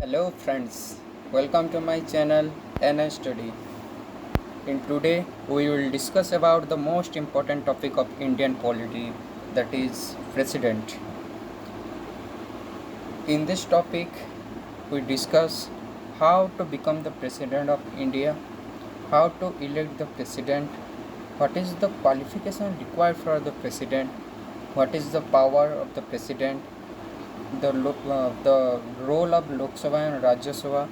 Hello friends, welcome to my channel NN Study. In today we will discuss about the most important topic of Indian polity, that is president. In this topic we discuss how to become the president of India, how to elect the president, what is the qualification required for the president, what is the power of the president, the role of Lok Sabha and Rajya Sabha,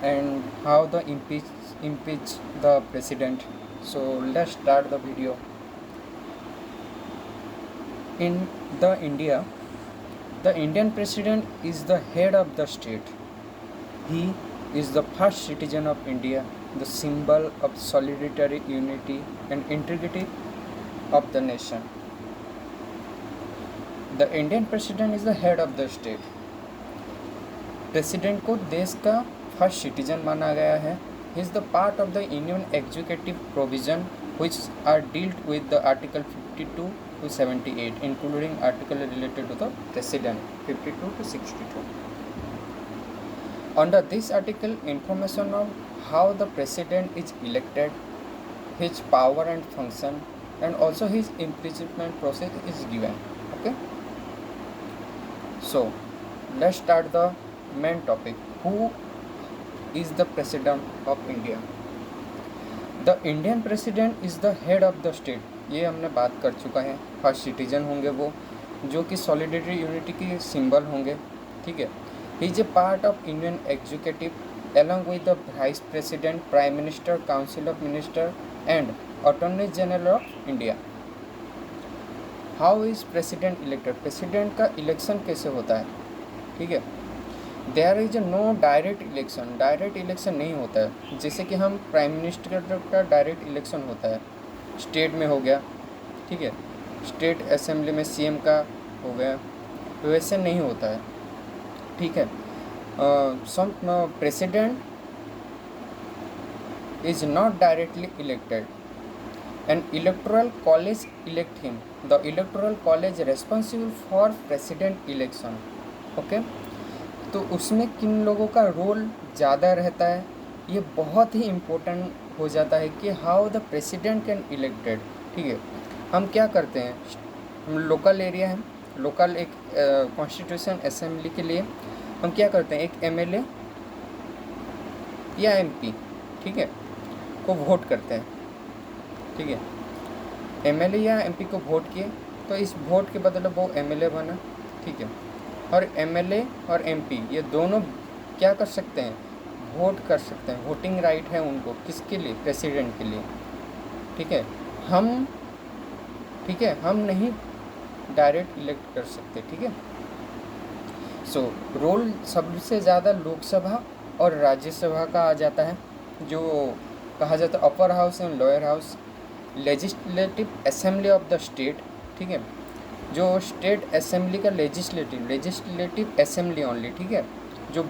and how the impeach the president. So let's start the video. In the India, the Indian president is the head of the state. He is the first citizen of India, the symbol of solidarity, unity and integrity of the nation. The Indian president is the head of the state. President को देश का first citizen माना गया है. He is the part of the Indian executive provision which are dealt with the article 52 to 78, including article related to the president 52 to 62. Under this article, information of how the president is elected, his power and function, and also his impeachment process is given. Okay, so let's start the main topic. Who is the president of India? The Indian president is the head of the state. ये हमने बात कर चुका है. First citizen होंगे वो, जो कि सॉलिडेरिटी यूनिटी की सिंबल होंगे. ठीक है. He is a part of Indian executive along with the vice president, prime minister, council of minister and attorney general of India. How is president elected? president का election कैसे होता है? ठीक है. There is no direct election. Direct election नहीं होता है. जैसे कि हम प्राइम मिनिस्टर का डायरेक्ट इलेक्शन होता है, स्टेट में हो गया. ठीक है. स्टेट असेंबली में सीएम का हो गया, वैसे नहीं होता है. ठीक है. Some president is not directly elected. An electoral college elect him. The electoral college responsible for president election. Okay. तो उसमें किन लोगों का रोल ज़्यादा रहता है, ये बहुत ही इम्पोर्टेंट हो जाता है कि how the president can elected. ठीक है. हम क्या करते हैं, हम लोकल एरिया है, लोकल एक कॉन्स्टिट्यूशन असेंबली के लिए हम क्या करते हैं, एक एमएलए या एमपी, ठीक है, को वोट करते हैं. ठीक है. एमएलए या एमपी को वोट किए तो इस वोट के बदले वो एमएलए बना. ठीक है. और एमएलए और एमपी ये दोनों क्या कर सकते हैं, वोट कर सकते हैं. वोटिंग राइट है उनको. किसके लिए? प्रेसिडेंट के लिए. ठीक है. हम नहीं डायरेक्ट इलेक्ट कर सकते. ठीक है. सो रोल सबसे ज़्यादा लोकसभा और राज्यसभा का आ जाता है, जो कहा जाता है upper house and lower house. Legislative assembly of the state. ठीक है. जो स्टेट असेंबली का लेजिस्लेटिव असेंबली ओनली. ठीक है. जो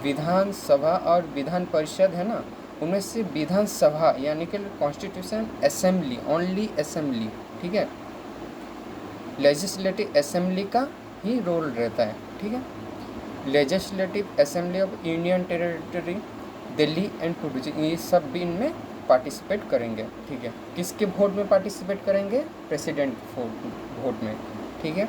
विधानसभा और विधान परिषद है ना, उनमें से विधानसभा यानी कि कॉन्स्टिट्यूशन असेंबली ओनली असेंबली. ठीक है. लेजिस्लेटिव असेंबली का ही रोल रहता है. ठीक है. Legislative assembly of union territory Delhi and Puducherry, ये सब भी इनमें पार्टिसिपेट करेंगे. ठीक है. किसके वोट में पार्टिसिपेट करेंगे? प्रेसिडेंट वोट में. ठीक है.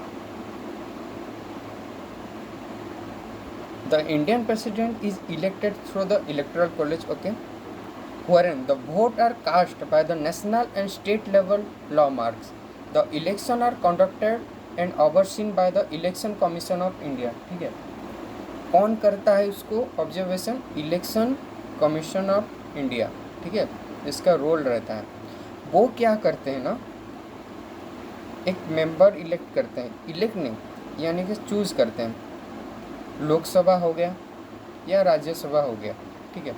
The Indian president is elected through the electoral college. Okay. wherein the vote are cast by the national and state level lawmarks. The election are conducted and overseen by the election commission of India. ठीक है. कौन करता है उसको observation? Election commission of India. ठीक है. इसका role रहता है. वो क्या करते हैं ना, एक मेंबर इलेक्ट करते हैं. इलेक्ट नहीं यानी कि चूज़ करते हैं. लोकसभा हो गया या राज्यसभा हो गया. ठीक है.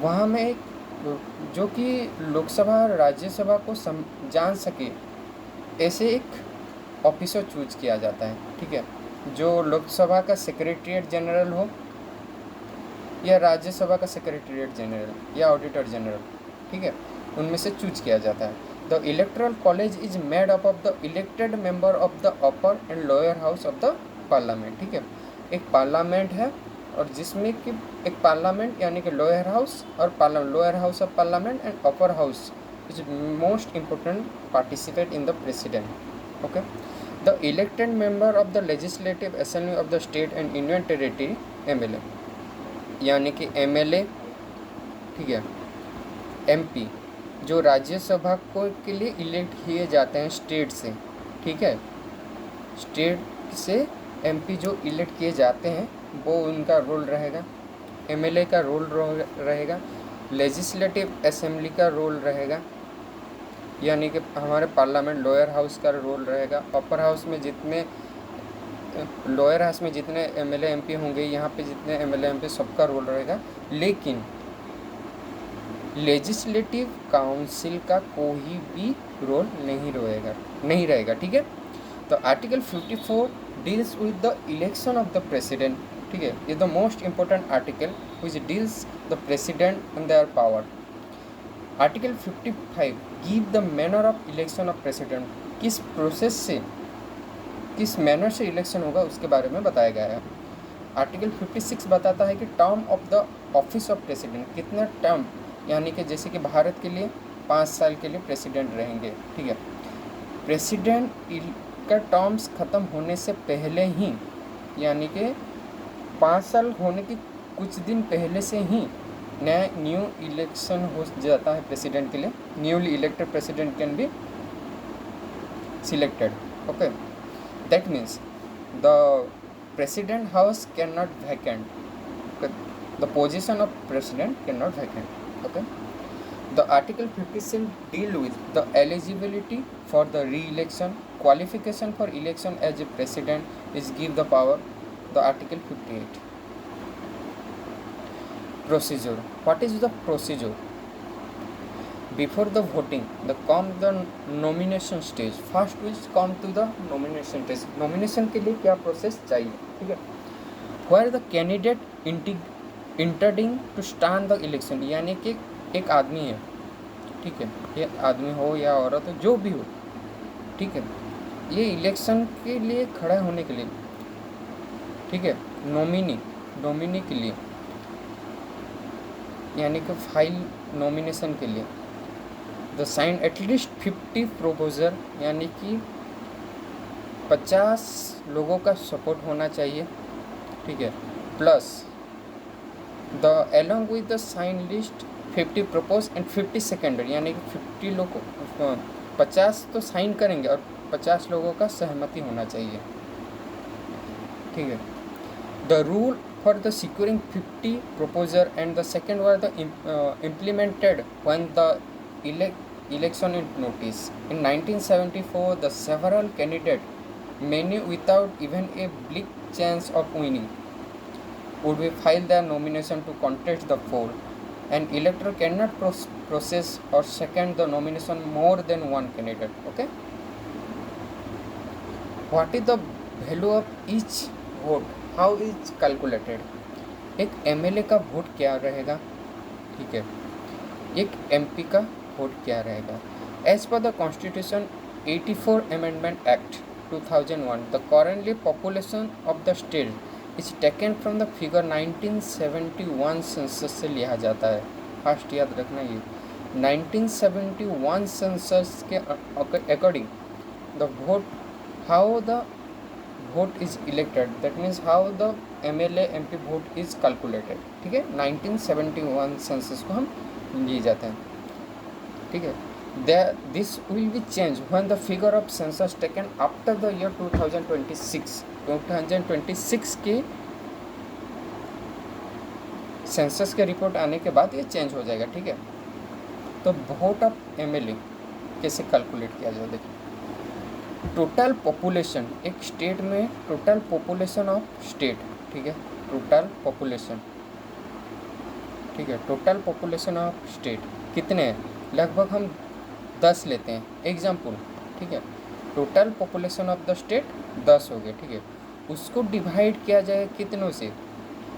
वहाँ में एक जो कि लोकसभा और राज्यसभा को जान सके ऐसे एक ऑफिसर चूज किया जाता है. ठीक है. जो लोकसभा का सेक्रेटरीट जनरल हो या राज्यसभा का सेक्रेटरीट जनरल या ऑडिटर जनरल. ठीक है. उनमें से चूज किया जाता है. The electoral college is made up of the elected member of the upper and lower house of the parliament, ठीक है। एक पार्लियामेंट है और जिसमें कि एक पार्लियामेंट यानी कि लोअर हाउस और lower house of parliament and upper house is most important participate in the president. Okay, the elected member of the legislative assembly of the state and union territory, MLA, यानी कि MLA, ठीक है, MP जो राज्यसभा को के लिए elect किए जाते हैं स्टेट से, ठीक है, स्टेट से एमपी जो इलेक्ट किए जाते हैं वो उनका रोल रहेगा, एमएलए का रोल रहेगा, लेजिस्लेटिव असेंबली का रोल रहेगा, यानी कि हमारे पार्लियामेंट लोअर हाउस का रोल रहेगा, अपर हाउस में जितने लोअर हाउस में जितने एमएलए एमपी होंगे, यहाँ पे जितने एमएलए एमपी सबका रोल रहेगा, लेकिन लेजिस्लेटिव काउंसिल का कोई भी रोल नहीं रहेगा, ठीक है। तो article 54 deals with the election of the president, ठीक है, ये the most important article which deals the president and their power. Article 55 give the manner of election of president, किस प्रोसेस से किस मैनर से इलेक्शन होगा उसके बारे में बताया गया है। आर्टिकल 56 बताता है कि term of the office of president, कितना टर्म, यानी कि जैसे कि भारत के लिए 5 साल के लिए प्रेसिडेंट रहेंगे, ठीक है। प्रेसिडेंट का टर्म्स ख़त्म होने से पहले ही, यानी कि 5 साल होने की कुछ दिन पहले से ही नया न्यू इलेक्शन हो जाता है प्रेसिडेंट के लिए। Newly elected president can be selected. Okay, that means the president house can not vacant, the position of president can not vacant. Okay, the Article 57 deal with the eligibility for the re-election, qualification for election as a president is give the power. The Article 58 procedure. What is the procedure? Before the voting, the nomination stage. First we come to the nomination stage. Nomination के लिए क्या process चाहिए, ठीक है। Where the candidate intending to stand the election, यानी कि एक आदमी है, ठीक है, ये आदमी हो या औरत हो, जो भी हो, ठीक है, ये इलेक्शन के लिए खड़ा होने के लिए, ठीक है, नॉमिनी के लिए, यानी कि फाइल नॉमिनेशन के लिए, द साइन एटलीस्ट 50 प्रोपोजर, यानी कि 50 लोगों का सपोर्ट होना चाहिए, ठीक है, plus the along with the sign list 50 propose and 50 seconder, यानी कि 50 लोग 50 तो साइन करेंगे और 50 लोगों का सहमति होना चाहिए, ठीक है। The rule for the securing 50 proposal and the second were the implemented when the election in notice. In 1974 the several candidates, many without even a bleak chance of winning, would be file their nomination to contest the poll. An elector cannot process or second the nomination more than one candidate. Okay. What is the value of each vote? How is calculated? एक MLA का vote क्या रहेगा, ठीक है, एक MP का vote क्या रहेगा। As per the constitution 84 amendment act 2001, the currently population of the state is taken from the figure 1971 census से लिया जाता है। फर्स्ट याद रखना, ये 1971 सेंसस के according the vote, how the vote is elected, that means how the MLA MP vote is calculated, ठीक है। 1971 सेंसस को हम लिए जाते हैं, ठीक है। This will be change when the figure of census taken after the year 2026 के सेंसस के रिपोर्ट आने के बाद ये चेंज हो जाएगा, ठीक है। तो वोट ऑफ एमएलए कैसे कैलकुलेट किया जाए, देखिए, टोटल पॉपुलेशन, एक स्टेट में टोटल पॉपुलेशन ऑफ स्टेट, ठीक है, टोटल पॉपुलेशन, ठीक है, टोटल पॉपुलेशन ऑफ स्टेट कितने हैं, लगभग हम 10 लेते हैं एग्जाम्पल, ठीक है। Total population of the state 10 हो गए, ठीक है। उसको डिवाइड किया जाए कितनों से,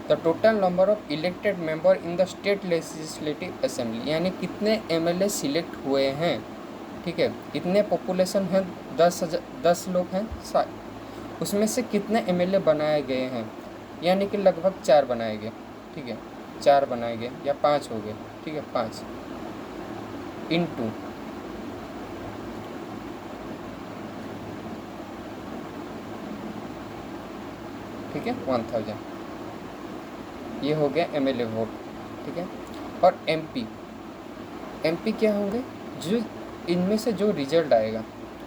the total number of elected member in the state legislative assembly, यानी कितने एमएलए सिलेक्ट हुए हैं, ठीक है, इतने पॉपुलेशन है, 10 लोग हैं, उसमें से कितने एमएलए बनाए गए हैं, यानी कि लगभग 4 बनाए गए, ठीक है, 4 बनाए गए या 5 हो गए, ठीक है, 5 इंटू ठीक है 1000, ये हो गया एमएलए वोट, ठीक है। और एमपी क्या होंगे, जो इनमें से जो रिजल्ट आएगा,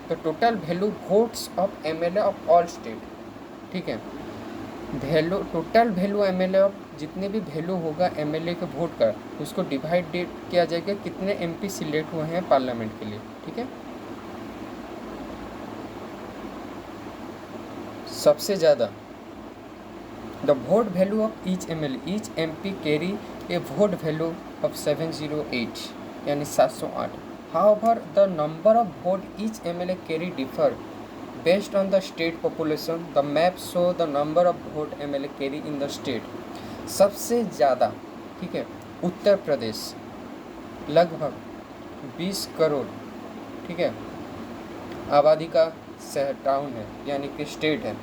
तो total value votes of MLA of all state, ठीक है, टोटल वैल्यू एमएलए ऑफ जितने भी वैल्यू होगा एमएलए के वोट का, उसको डिवाइड किया जाएगा कितने एमपी सिलेक्ट हुए हैं पार्लियामेंट के लिए, ठीक है। सबसे ज़्यादा the vote value of each MP carry A vote value of 708, यानी 708. However, the number of vote each MLA carry differ based on the state population. The map show the number of vote MLA carry in the state. सबसे ज़्यादा, ठीक है, उत्तर प्रदेश लगभग 20 करोड़, ठीक है, आबादी का शहर टाउन है, यानी कि स्टेट है।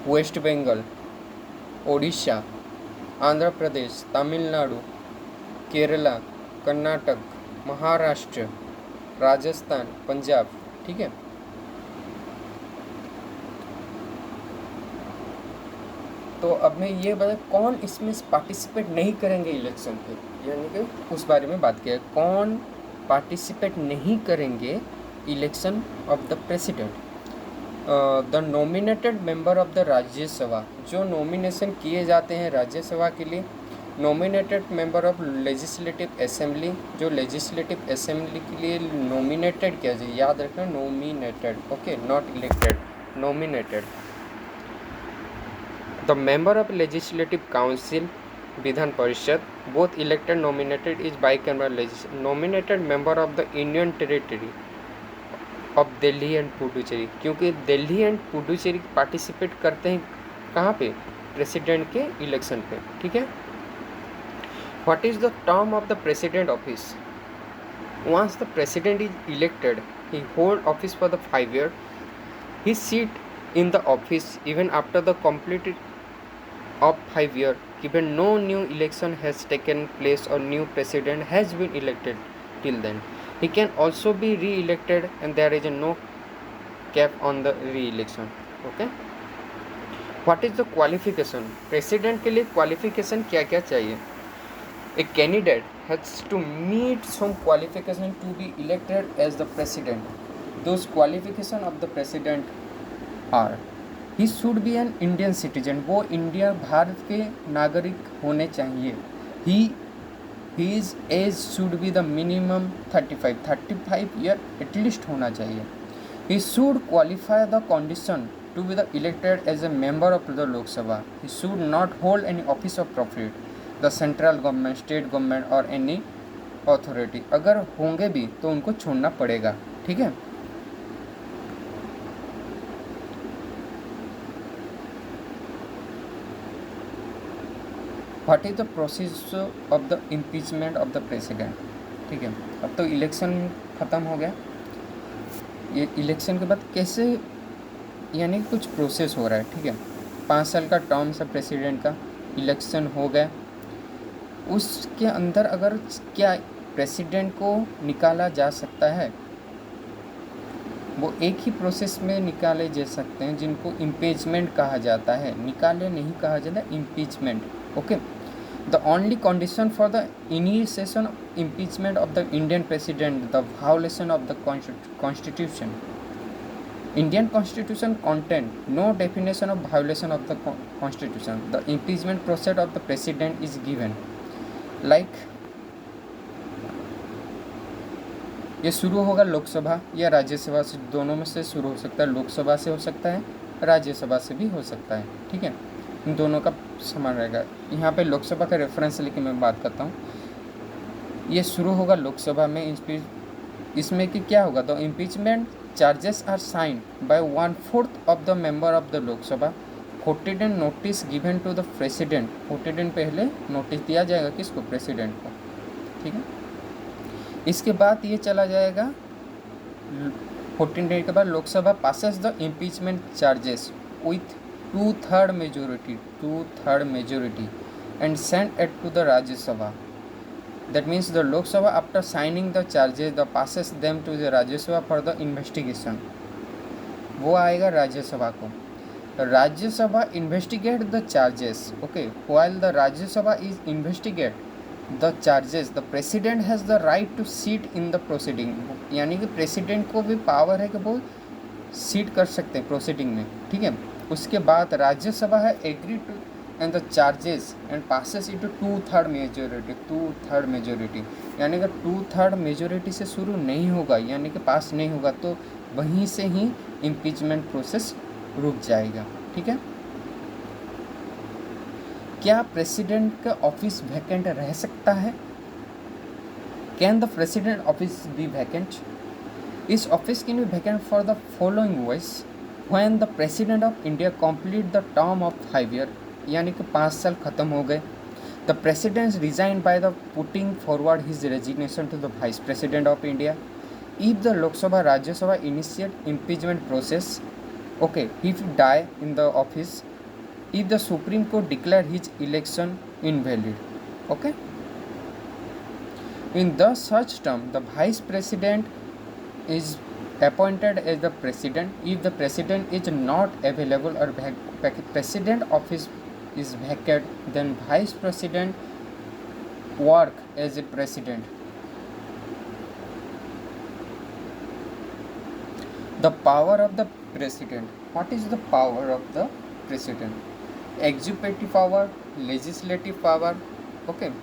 वेस्ट बंगाल, ओडिशा, आंध्र प्रदेश, तमिलनाडु, केरला, कर्नाटक, महाराष्ट्र, राजस्थान, पंजाब, ठीक है। तो अब मैं ये बता कौन इसमें पार्टिसिपेट नहीं करेंगे इलेक्शन पे, यानी कि उस बारे में बात किया है, कौन पार्टिसिपेट नहीं करेंगे election of the president. The nominated member of the Rajya Sabha, जो नॉमिनेशन किए जाते हैं राज्यसभा के लिए, nominated member of legislative assembly, जो लेजिस्लेटिव असेंबली के लिए नॉमिनेटेड किया जाए, याद रखना nominated, okay, not elected, nominated. The member of legislative council, Vidhan Parishad, both elected nominated is bicameral nominated member of the union territory of Delhi and Puducherry, क्योंकि Delhi and Puducherry participate करते हैं कहाँ पे, प्रेसिडेंट के इलेक्शन पे, ठीक है। What is the term of the president office, once the president is elected he hold office for the 5 years, he seat in the office even after the complete of 5 years, given no new election has taken place or new president has been elected till then. He can also be re-elected and there is no cap on the re-election. Okay. What is the qualification? President के लिए qualification क्या क्या चाहिए? A candidate has to meet some qualification to be elected as the president. Those qualification of the president are: he should be an Indian citizen, वो India Bharat के नागरिक होने चाहिए। His age should be the minimum 35 year at least होना चाहिए। He should qualify the condition to be the elected as a member of the Lok Sabha. He should not hold any office of profit, the central government, state government और any authority. अगर होंगे भी तो उनको छोड़ना पड़ेगा, ठीक है। What is the process of the impeachment of the president, ठीक है। अब तो इलेक्शन ख़त्म हो गया, ये इलेक्शन के बाद कैसे, यानी कुछ प्रोसेस हो रहा है, ठीक है। 5 साल का टर्म है प्रेसिडेंट का, इलेक्शन हो गया, उसके अंदर अगर क्या प्रेसिडेंट को निकाला जा सकता है, वो एक ही प्रोसेस में निकाले जा सकते हैं, जिनको इम्पीचमेंट कहा जाता है। निकाले नहीं कहा जाता, impeachment, okay. The only condition for the initiation impeachment of the Indian president the violation of the constitution. Indian constitution content no definition of violation of the constitution. The impeachment process of the president is given like, ये शुरू होगा लोकसभा या राज्यसभा से, दोनों में से शुरू हो सकता है, लोकसभा से हो सकता है, राज्यसभा से भी हो सकता है, ठीक है। इन दोनों का समान रहेगा। यहाँ पे लोकसभा का रेफरेंस लेके मैं बात करता हूँ। ये शुरू होगा लोकसभा में, इसमें कि क्या होगा, the impeachment charges are sign by 1/4 of the member of the Lok Sabha, voted and notice given to the president. Voted and पहले नोटिस दिया जाएगा किसको, प्रेसिडेंट को, ठीक है। इसके बाद ये चला जाएगा 14 डे के बाद Lok Sabha passes the impeachment charges with to-third majority and sent it to the Rajya Sabha. That means the Lok Sabha, after signing the charges, the passes them to the Rajya Sabha for the investigation. वो आएगा राज्य सभा को. राज्य सभा investigate the charges. Okay, while the Rajya Sabha is investigate the charges, the president has the right to sit in the proceeding. यानी कि president को भी पावर है कि वो सीट कर सकते हैं प्रोसीडिंग में. ठीक है. उसके बाद राज्य सभा है agree to and the charges and passes into two third majority. यानी कि टू-थर्ड मेजोरिटी से शुरू नहीं होगा, यानी कि पास नहीं होगा, तो वहीं से ही इम्पीचमेंट प्रोसेस रुक जाएगा. ठीक है. क्या प्रेसिडेंट का ऑफिस वैकेंट रह सकता है? Can the president office be vacant? इस office can be vacant for the following ways. When the president of India complete the term of 5 year, यानी कि 5 साल ख़त्म हो गए. The president resign by the putting forward his resignation to the vice president of India. If the Lok Sabha Rajya Sabha initiate impeachment process, okay, if die in the office, if the supreme court declare his election invalid. Okay. In the such term, the vice president is appointed as the president. If the president is not available or president office is vacant, then vice president work as a president. The power of the president. What is the power of the president? Executive power, legislative power. Okay.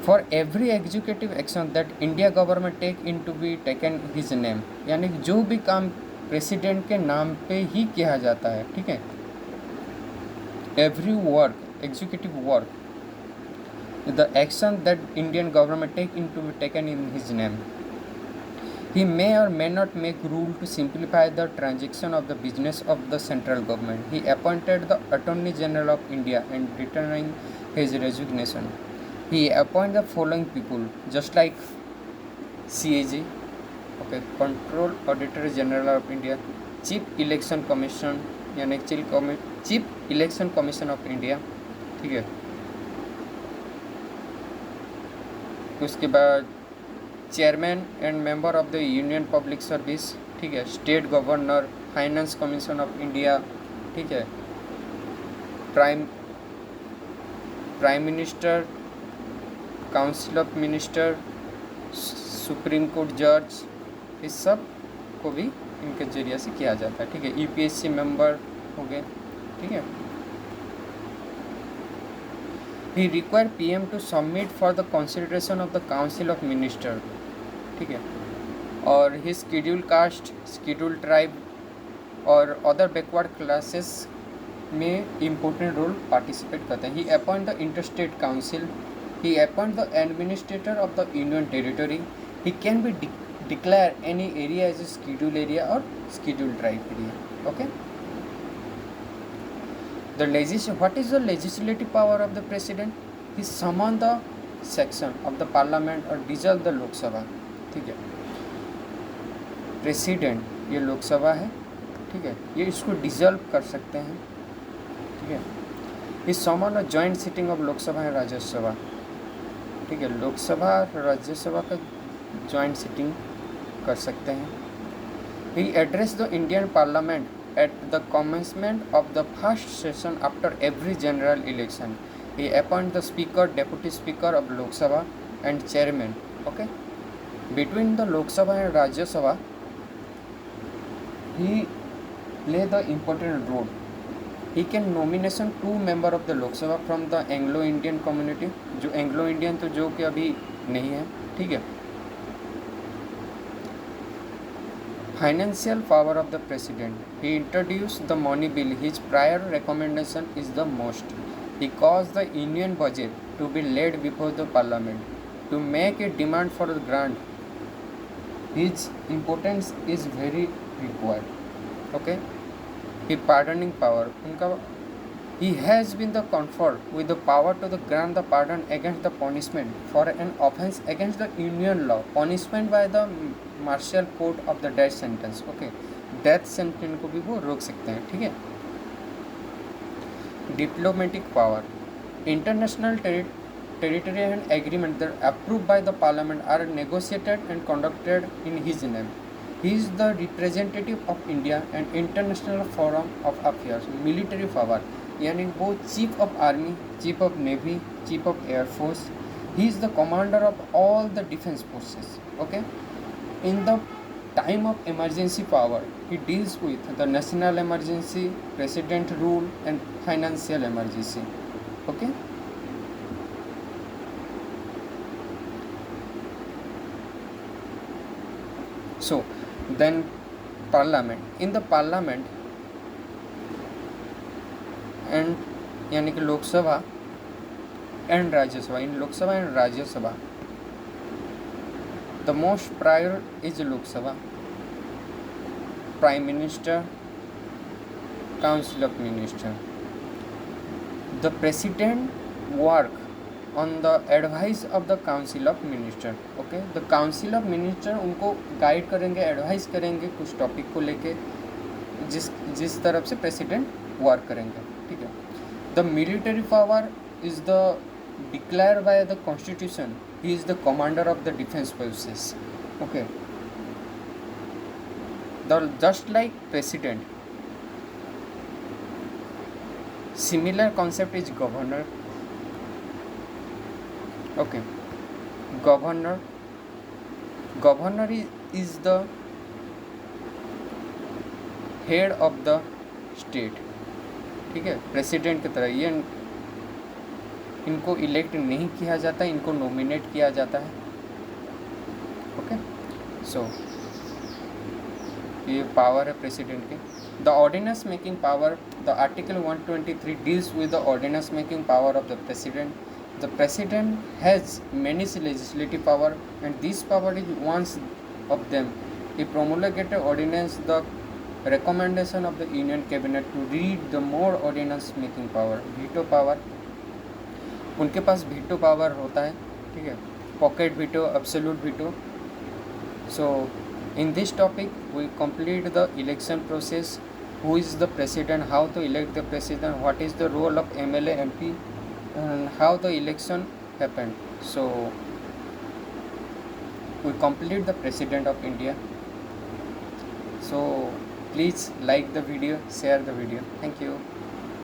For every executive action that India government take into be taken his name. यानी कि जो भी काम president के नाम पे ही किया जाता है. ठीक है. Every work, executive work, the action that Indian government take into be taken in his name. He may or may not make rule to simplify the transaction of the business of the central government. He appointed the Attorney General of India and returning his resignation. He appointed the following people, just like CAG, okay, Control Auditor General of India, Chief Election Commission, यानी chief election commission of India. ठीक है. उसके बाद chairman and member of the union public service. ठीक है. State governor, finance commission of India. ठीक है. Prime minister, council of minister, supreme court जज, इस सब को भी इनके जरिए से किया जाता है. ठीक है. यूपीएससी मेंबर हो गए. ठीक है. He require PM to submit for the consideration of the council of minister. ठीक है. और he schedule caste, schedule tribe और अदर बैकवर्ड क्लासेस में इम्पोर्टेंट रोल पार्टिसिपेट करते हैं. He appoint the interstate council. He appoints the administrator of the union territory. He can be declare any area as a scheduled area or scheduled tribe area. Okay. What is the legislative power of the president? He summon the section of the parliament or dissolve the Lok Sabha. ठीक है. President ये लोकसभा है. ठीक है. ये इसको dissolve कर सकते हैं. ठीक है. He summon a joint sitting of Lok Sabha and Rajya Sabha. ठीक है. लोकसभा और राज्यसभा का जॉइंट सिटिंग कर सकते हैं. He address the Indian parliament at the commencement of the first session after every general election. He appoint the speaker, deputy speaker of Lok Sabha and chairman. Okay. Between the Lok Sabha and Rajya Sabha he play the important role. He can nomination 2 member of the Lok Sabha from the Anglo-Indian community. जो Anglo Indian तो जो कि अभी नहीं है. ठीक है. Financial power of the president. He introduced the money bill. His prior recommendation is the most. He caused the union budget to be laid before the parliament to make a demand for the grant. His importance is very required. Okay. He pardoning power, उनका He has been the conferred with the power to the grant the pardon against the punishment for an offense against the Union law, punishment by the martial court of the death sentence. Okay, death sentence को भी वो रोक सकते हैं, ठीक है. Diplomatic power, international territorial agreement that approved by the parliament are negotiated and conducted in his name. He is the representative of India and international forum of affairs. Military power, यानी वो chief of army, chief of navy, chief of air force. He is the commander of all the defence forces. Okay, in the time of emergency power, he deals with the national emergency, president rule and financial emergency. Okay, so then parliament, in the parliament and यानी कि Lok Sabha and Rajya Sabha, in Lok Sabha and Rajya Sabha the most prior is Lok Sabha, Prime Minister, Council of Minister. The President work on the advice of the Council of Minister. Okay, the Council of Minister उनको guide करेंगे, advice करेंगे कुछ topic को लेके, जिस तरफ से president work करेंगे, ठीक है. The military power is the declared by the Constitution. He is the commander of the defense forces. Okay, just like president, similar concept is governor. Okay, governor is the head of the state, ठीक है. President की तरह ये इनको elect नहीं किया जाता, इनको नॉमिनेट किया जाता है. ओके, सो ये पावर है प्रेसिडेंट के. The ordinance making power, the article 123 deals with the ordinance making power of the president. The president has many legislative power and this power is once of them. He promulgated ordinance the recommendation of the Union Cabinet to read the more ordinance making power. Veto power, उनके पास veto power होता है, ठीक है. Pocket veto, absolute veto. So in this topic we complete the election process. Who is the president, how to elect the president, what is the role of MLA MP and how the election happened. So we complete the president of India. So please like the video, share the video. Thank you.